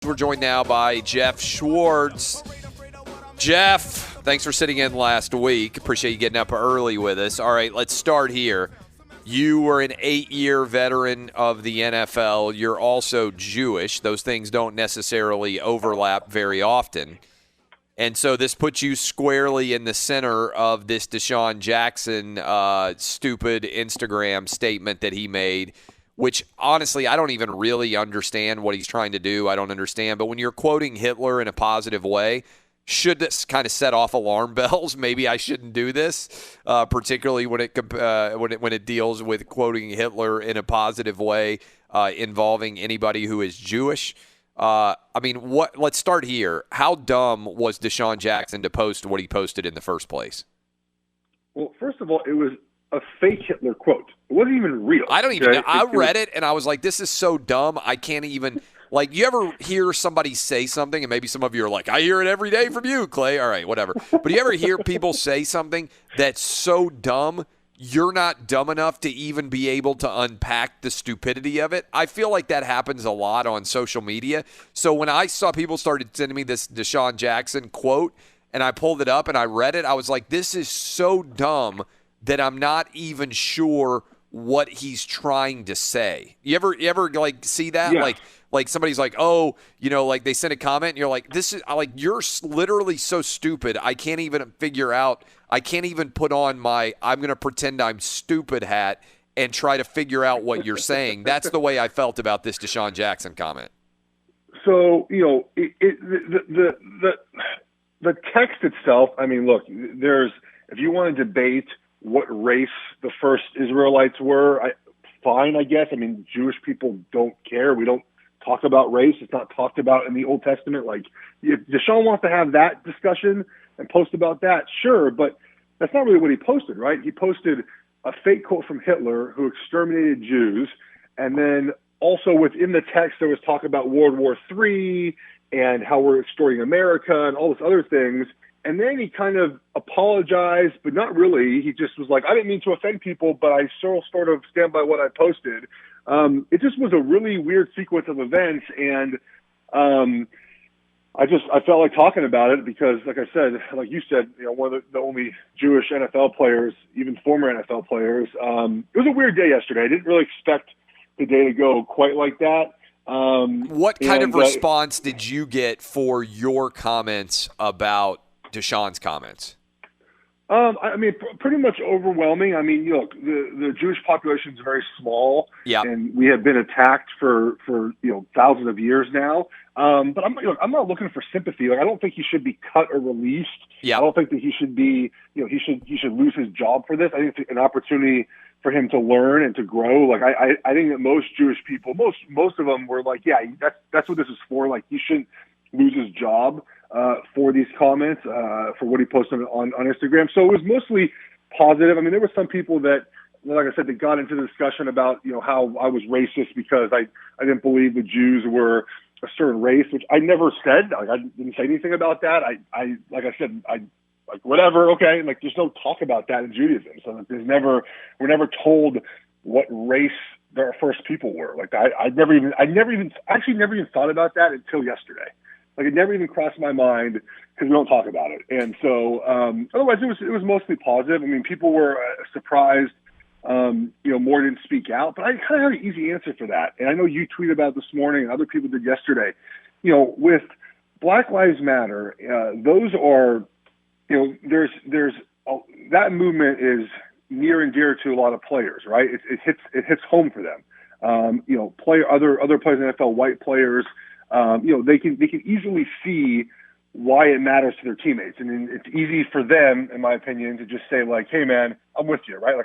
We're joined now by Geoff Schwartz. Geoff, thanks for sitting in last week. Appreciate you getting up early with us. All right, let's start here. You were an 8-year veteran of the NFL. You're also Jewish. Those things don't necessarily overlap very often. And so this puts you squarely in the center of this DeSean Jackson stupid Instagram statement that he made, which honestly I don't even really understand what he's trying to do. I don't understand. But when you're quoting Hitler in a positive way, should this kind of set off alarm bells? Maybe I shouldn't do this, particularly when it deals with quoting Hitler in a positive way involving anybody who is Jewish. Let's start here. How dumb was DeSean Jackson to post what he posted in the first place? Well, first of all, it was a fake Hitler quote. It wasn't even real. I don't even know. I read it and I was like, this is so dumb. I can't even, like, you ever hear somebody say something and maybe some of you are like, I hear it every day from you, Clay. All right, whatever. But you ever hear people say something that's so dumb, you're not dumb enough to even be able to unpack the stupidity of it? I feel like that happens a lot on social media. So when I saw people started sending me this DeSean Jackson quote and I pulled it up and I read it, I was like, this is so dumb that I'm not even sure what he's trying to say. You ever like see that? Yeah. Like somebody's like, oh, like they send a comment and you're like, this is like, you're literally so stupid. I can't even figure out. I can't even put on my I'm going to pretend I'm stupid hat and try to figure out what you're saying. That's the way I felt about this DeSean Jackson comment. So, the text itself, I mean, look, if you want to debate what race the first Israelites were, fine, I guess. I mean, Jewish people don't care. We don't talk about race. It's not talked about in the Old Testament. Like, if DeSean wants to have that discussion and post about that, sure, but that's not really what he posted, right? He posted a fake quote from Hitler who exterminated Jews, and then also within the text there was talk about World War III and how we're destroying America and all these other things. And then he kind of apologized, but not really. He just was like, I didn't mean to offend people, but I still sort of stand by what I posted. It just was a really weird sequence of events. And I felt like talking about it because, like I said, like you said, one of the only Jewish NFL players, even former NFL players. It was a weird day yesterday. I didn't really expect the day to go quite like that. What kind of response did you get for your comments about DeSean's comments? I mean, pretty much overwhelming. I mean, look, the Jewish population is very small, and we have been attacked for thousands of years now. But I'm not looking for sympathy. Like, I don't think he should be cut or released. Yeah. I don't think that he should be, he should lose his job for this. I think it's an opportunity for him to learn and to grow. Like, I think that most Jewish people, most of them were like, yeah, that's what this is for. Like, he shouldn't lose his job for these comments, for what he posted on Instagram. So it was mostly positive. I mean, there were some people that, like I said, that got into the discussion about, how I was racist because I didn't believe the Jews were a certain race, which I never said. Like, I didn't say anything about that. Like I said, like, whatever, okay. Like, there's no talk about that in Judaism. So we're never told what race our first people were. Like, I never even thought about that until yesterday. Like, it never even crossed my mind because we don't talk about it. And so, otherwise, it was mostly positive. I mean, people were surprised, more didn't speak out, but I kind of had an easy answer for that. And I know you tweeted about it this morning and other people did yesterday. With Black Lives Matter, those are, that movement is near and dear to a lot of players, right? It hits home for them. Other players in the NFL, white players, they can easily see why it matters to their teammates. And it's easy for them, in my opinion, to just say, like, hey man, I'm with you, right?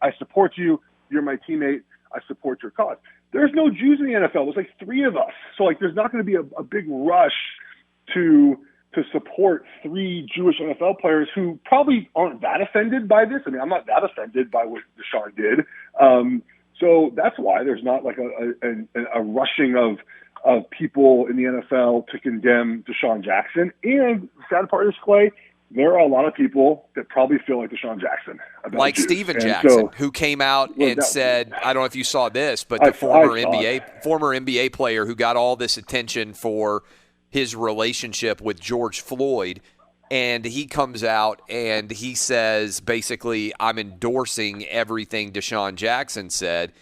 I support you. You're my teammate. I support your cause. There's no Jews in the NFL. There's like 3 of us. So like, there's not going to be a big rush to support 3 Jewish NFL players who probably aren't that offended by this. I mean, I'm not that offended by what DeSean did. So that's why there's not like a rushing of people in the NFL to condemn DeSean Jackson. And the sad part is, Clay, there are a lot of people that probably feel like DeSean Jackson about like Jews. Steven And Jackson, so, who came out and said, I don't know if you saw this, but I the former saw it. former NBA player who got all this attention for his relationship with George Floyd, and he comes out and he says, basically, I'm endorsing everything DeSean Jackson said.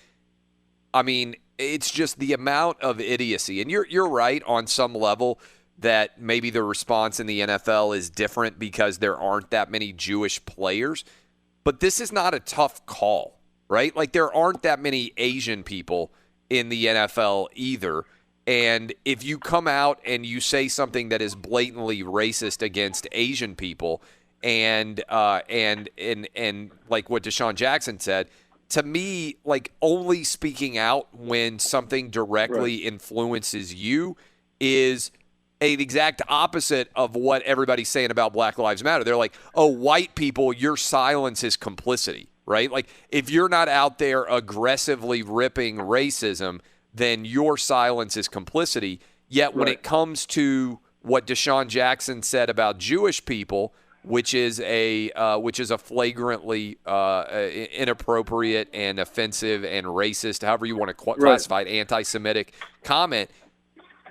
I mean, it's just the amount of idiocy. And you're right on some level that maybe the response in the NFL is different because there aren't that many Jewish players. But this is not a tough call, right? Like, there aren't that many Asian people in the NFL either. And if you come out and you say something that is blatantly racist against Asian people and like what DeSean Jackson said, to me, like, only speaking out when something directly influences you is an exact opposite of what everybody's saying about Black Lives Matter. They're like, oh, white people, your silence is complicity, right? Like, if you're not out there aggressively ripping racism, then your silence is complicity. Yet when it comes to what DeSean Jackson said about Jewish people, which is a flagrantly inappropriate and offensive and racist, however you want to classify it, anti-Semitic comment,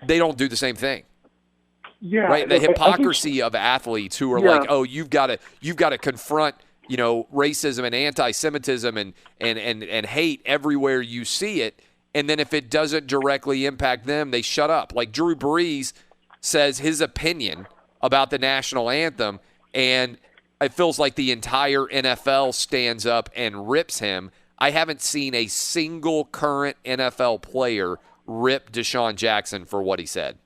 they don't do the same thing. Yeah, right. The hypocrisy of athletes who are like, oh, you've got to confront, racism and anti-Semitism and hate everywhere you see it. And then if it doesn't directly impact them, they shut up. Like Drew Brees says his opinion about the national anthem, and it feels like the entire NFL stands up and rips him. I haven't seen a single current NFL player rip DeSean Jackson for what he said.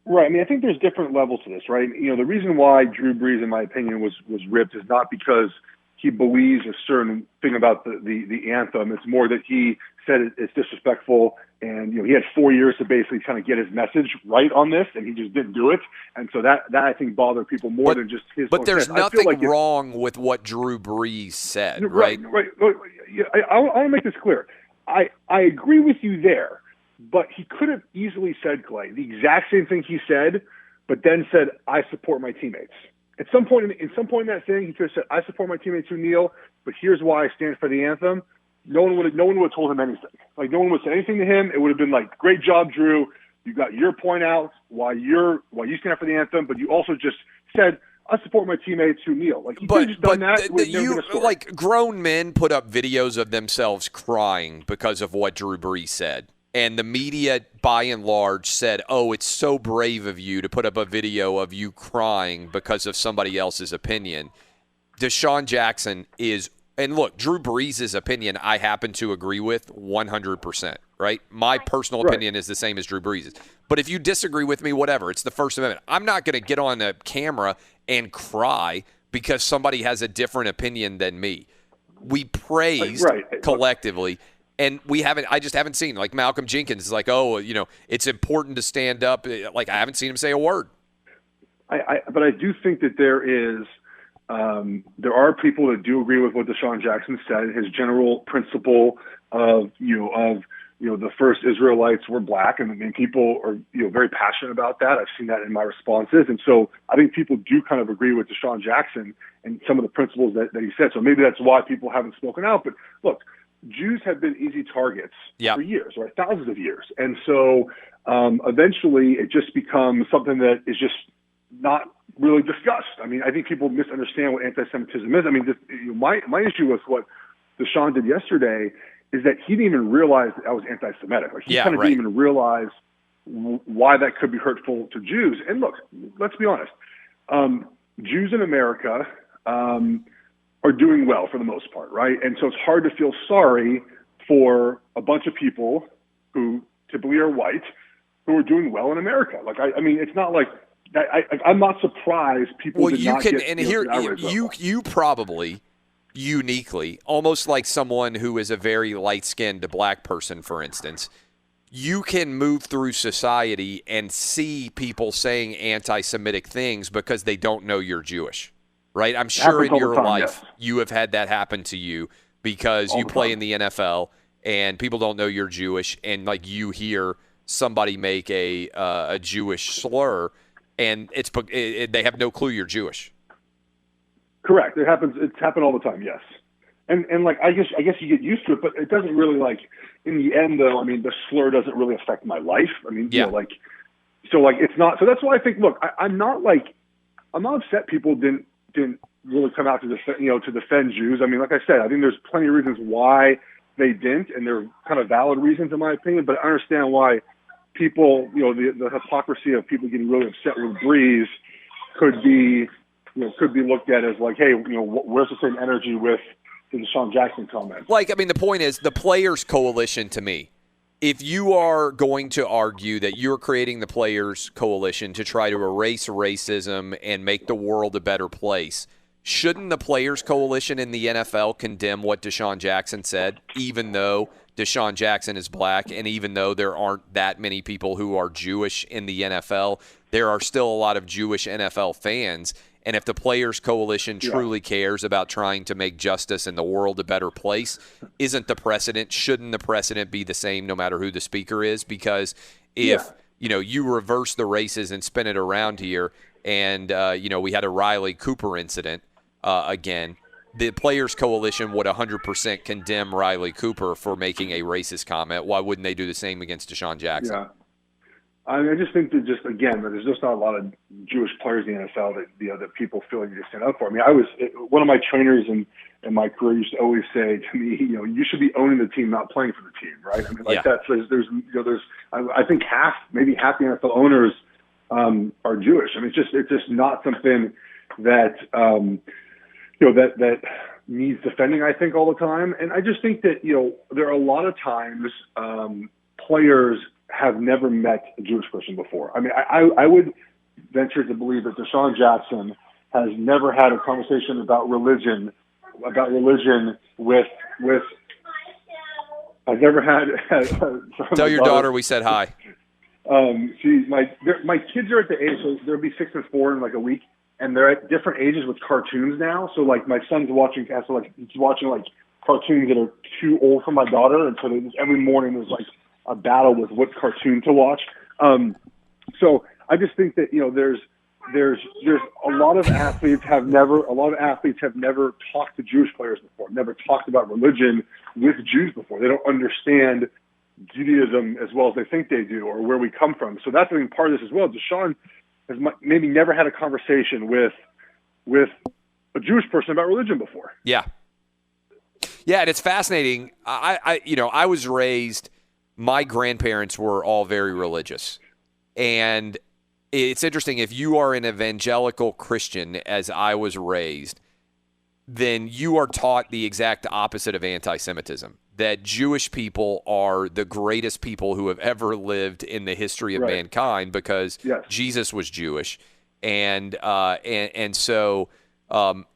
Right. I mean, I think there's different levels to this, right? The reason why Drew Brees, in my opinion, was ripped is not because he believes a certain thing about the anthem. It's more that he said it's disrespectful, and he had 4 years to basically kind of get his message right on this, and he just didn't do it. And so that I think bothered people more than just his. But there's nothing wrong with what Drew Brees said, right? Right. I want to make this clear. I agree with you there. But he could have easily said, Clay, the exact same thing he said, but then said, I support my teammates. At some point in that thing, he could have said, I support my teammates who kneel, but here's why I stand for the anthem. No one would have told him anything. Like, no one would say anything to him. It would have been like, great job, Drew. You got your point out why you stand for the anthem, but you also just said, I support my teammates who kneel. Like, you could have just done that. Like, grown men put up videos of themselves crying because of what Drew Brees said. And the media, by and large, said, oh, it's so brave of you to put up a video of you crying because of somebody else's opinion. DeSean Jackson is – and look, Drew Brees' opinion I happen to agree with 100%, right? My personal opinion is the same as Drew Brees'. But if you disagree with me, whatever, it's the First Amendment. I'm not going to get on a camera and cry because somebody has a different opinion than me. We praised collectively – and I just haven't seen, like Malcolm Jenkins is like, oh, it's important to stand up. Like, I haven't seen him say a word. But I do think that there are people that do agree with what DeSean Jackson said. His general principle of the first Israelites were black, and people are very passionate about that. I've seen that in my responses, and so I think people do kind of agree with DeSean Jackson and some of the principles that he said. So maybe that's why people haven't spoken out. But look, Jews have been easy targets for years, right? Thousands of years. And so eventually it just becomes something that is just not really discussed. I mean, I think people misunderstand what anti-Semitism is. I mean, my issue with what DeSean did yesterday is that he didn't even realize that was anti-Semitic. Like, he didn't even realize why that could be hurtful to Jews. And look, let's be honest. Jews in America are doing well for the most part, right? And so it's hard to feel sorry for a bunch of people who typically are white who are doing well in America. Like, I mean, it's not like I'm not surprised people. Well, you can, and here you probably uniquely, almost like someone who is a very light-skinned black person, for instance, you can move through society and see people saying anti-Semitic things because they don't know you're Jewish. Right, I'm sure in your life you have had that happen to you because you play in the NFL and people don't know you're Jewish, and like you hear somebody make a Jewish slur, and they have no clue you're Jewish. Correct. It's happened all the time. Yes. And like, I guess you get used to it, but it doesn't really, like, in the end though, I mean, the slur doesn't really affect my life. I mean, yeah. It's not, so that's why I think, look, I'm not upset people didn't really come out to defend Jews. I mean, like I said, I think there's plenty of reasons why they didn't, and they're kind of valid reasons in my opinion, but I understand why people, the hypocrisy of people getting really upset with Brees could be looked at as like, hey, where's the same energy with the DeSean Jackson comment? Like, I mean, the point is the Players Coalition to me, if you are going to argue that you're creating the Players Coalition to try to erase racism and make the world a better place, shouldn't the Players Coalition in the NFL condemn what DeSean Jackson said, even though DeSean Jackson is black and even though there aren't that many people who are Jewish in the NFL, there are still a lot of Jewish NFL fans. And if the Players Coalition truly cares about trying to make justice and the world a better place, shouldn't the precedent be the same no matter who the speaker is? Because if you reverse the races and spin it around here, and we had a Riley Cooper incident again, the Players Coalition would 100% condemn Riley Cooper for making a racist comment. Why wouldn't they do the same against DeSean Jackson? Yeah. I mean, I just think that there's just not a lot of Jewish players in the NFL that people feel like you stand up for. I mean, one of my trainers in my career used to always say to me, you should be owning the team, not playing for the team, right? I mean, I think maybe half the NFL owners are Jewish. I mean, it's just not something that that needs defending, I think, all the time. And I just think that there are a lot of times players have never met a Jewish person before. I mean, I would venture to believe that DeSean Jackson has never had a conversation about religion with I've never had. Tell your daughter we said hi. My kids are at the age, so they'll be 6 and 4 in like a week, and they're at different ages with cartoons now. So like my son's watching like cartoons that are too old for my daughter, and so every morning there's like a battle with what cartoon to watch. So I just think that there's a lot of athletes have never talked to Jewish players before, never talked about religion with Jews before. They don't understand Judaism as well as they think they do, or where we come from. So that's, I think, part of this as well. DeSean has maybe never had a conversation with a Jewish person about religion before. Yeah, and it's fascinating. I was raised. My grandparents were all very religious. And it's interesting, if you are an evangelical Christian, as I was raised, then you are taught the exact opposite of anti-Semitism, that Jewish people are the greatest people who have ever lived in the history of mankind because Jesus was Jewish. And so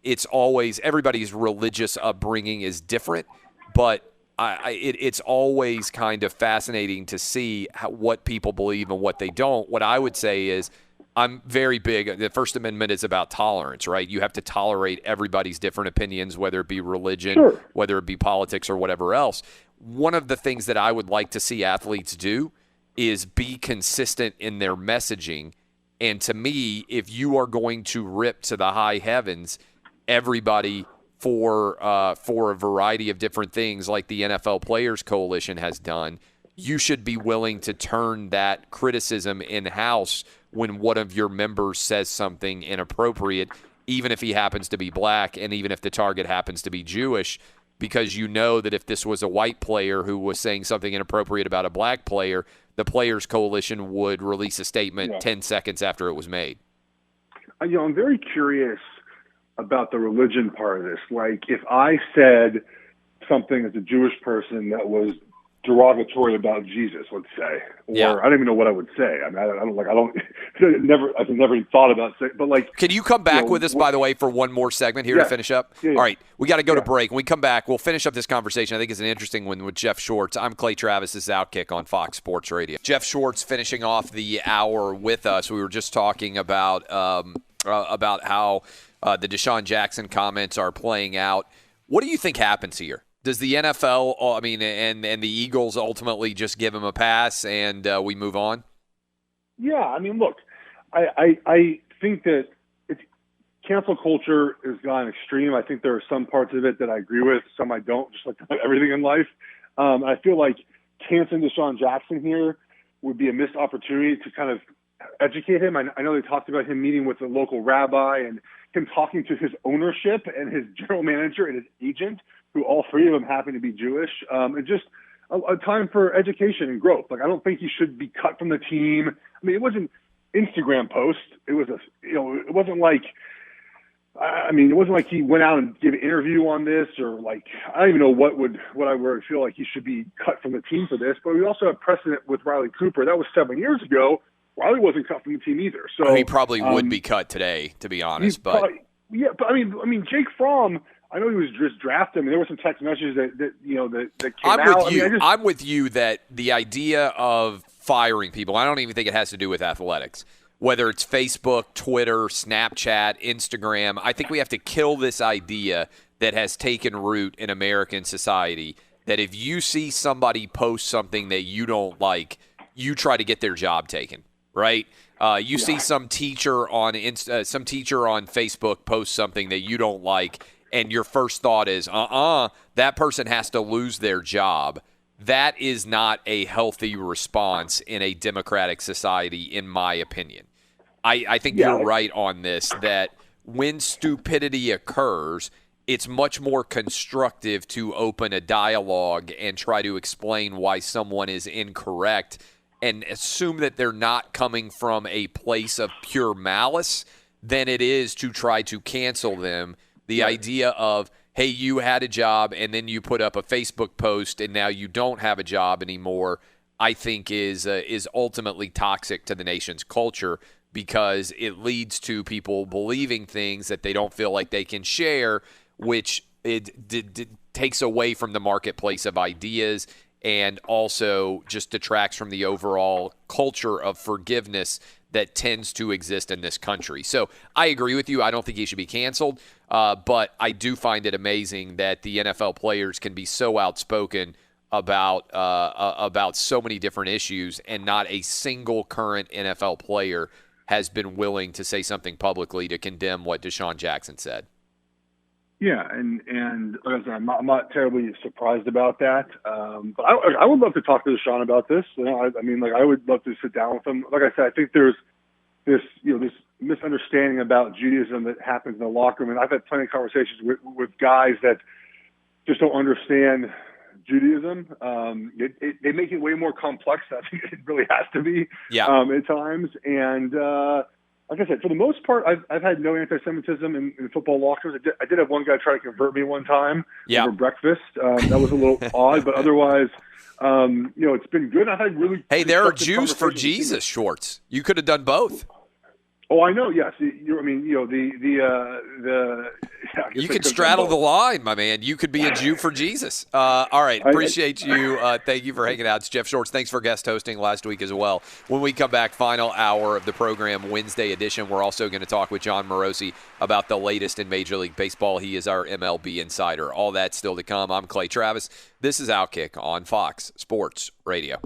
it's always, everybody's religious upbringing is different, but it's always kind of fascinating to see what people believe and what they don't. What I would say is I'm very big. The First Amendment is about tolerance, right? You have to tolerate everybody's different opinions, whether it be religion, whether it be politics, or whatever else. One of the things that I would like to see athletes do is be consistent in their messaging. And to me, if you are going to rip to the high heavens everybody for a variety of different things like the NFL Players Coalition has done, you should be willing to turn that criticism in-house when one of your members says something inappropriate, even if he happens to be black and even if the target happens to be Jewish, because you know that if this was a white player who was saying something inappropriate about a black player, the Players Coalition would release a statement 10 seconds after it was made. I'm very curious about the religion part of this. Like, if I said something as a Jewish person that was derogatory about Jesus, let's say, or I don't even know what I would say. I mean, I've never even thought about saying, but like, can you come back with us, by the way, for one more segment here to finish up? Yeah. All right, we got to go to break. When we come back, we'll finish up this conversation. I think it's an interesting one with Geoff Schwartz. I'm Clay Travis. This is OutKick on Fox Sports Radio. Geoff Schwartz finishing off the hour with us. We were just talking about how the DeSean Jackson comments are playing out. What do you think happens here? Does the NFL, and the Eagles ultimately just give him a pass and we move on? Yeah, I mean, look, I think that cancel culture has gone extreme. I think there are some parts of it that I agree with, some I don't, just like everything in life. I feel like canceling DeSean Jackson here would be a missed opportunity to kind of educate him. I know they talked about him meeting with a local rabbi and him talking to his ownership and his general manager and his agent, who all three of them happen to be Jewish, and just a time for education and growth. Like, I don't think he should be cut from the team. I mean, it wasn't Instagram post. It was it wasn't like, it wasn't like he went out and gave an interview on this, or like, I don't even know what I would feel like he should be cut from the team for this. But we also have precedent with Riley Cooper. That was 7 years ago. Riley wasn't cut from the team either. So he probably would be cut today, to be honest. But I mean, Jake Fromm, I know he was just drafted. I mean, there were some text messages that came out. I'm with you that the idea of firing people, I don't even think it has to do with athletics. Whether it's Facebook, Twitter, Snapchat, Instagram, I think we have to kill this idea that has taken root in American society, that if you see somebody post something that you don't like, you try to get their job taken, right? You see some teacher on Facebook post something that you don't like, and your first thought is, that person has to lose their job. That is not a healthy response in a democratic society, in my opinion. I think you're right on this, that when stupidity occurs, it's much more constructive to open a dialogue and try to explain why someone is incorrect and assume that they're not coming from a place of pure malice than it is to try to cancel them. The idea of, hey, you had a job and then you put up a Facebook post and now you don't have a job anymore, I think is ultimately toxic to the nation's culture, because it leads to people believing things that they don't feel like they can share, which it takes away from the marketplace of ideas and also just detracts from the overall culture of forgiveness that tends to exist in this country. So I agree with you. I don't think he should be canceled, but I do find it amazing that the NFL players can be so outspoken about so many different issues, and not a single current NFL player has been willing to say something publicly to condemn what DeSean Jackson said. Yeah, and like I said, I'm not terribly surprised about that. But I would love to talk to DeSean about this. I would love to sit down with him. Like I said, I think there's this misunderstanding about Judaism that happens in the locker room. And I've had plenty of conversations with guys that just don't understand Judaism. They make it way more complex than I think it really has to be at times. And like I said, for the most part, I've had no anti-Semitism in football lockers. I did have one guy try to convert me one time over breakfast. That was a little odd, but otherwise, it's been good. I've had really there are Jews for Jesus, Schwartz. You could have done both. Oh, I know. Yes, you could straddle the line, my man. You could be a Jew for Jesus. All right, appreciate you. Thank you for hanging out. It's Geoff Schwartz. Thanks for guest hosting last week as well. When we come back, final hour of the program, Wednesday edition, we're also going to talk with John Morosi about the latest in Major League Baseball. He is our MLB insider. All that still to come. I'm Clay Travis. This is OutKick on Fox Sports Radio.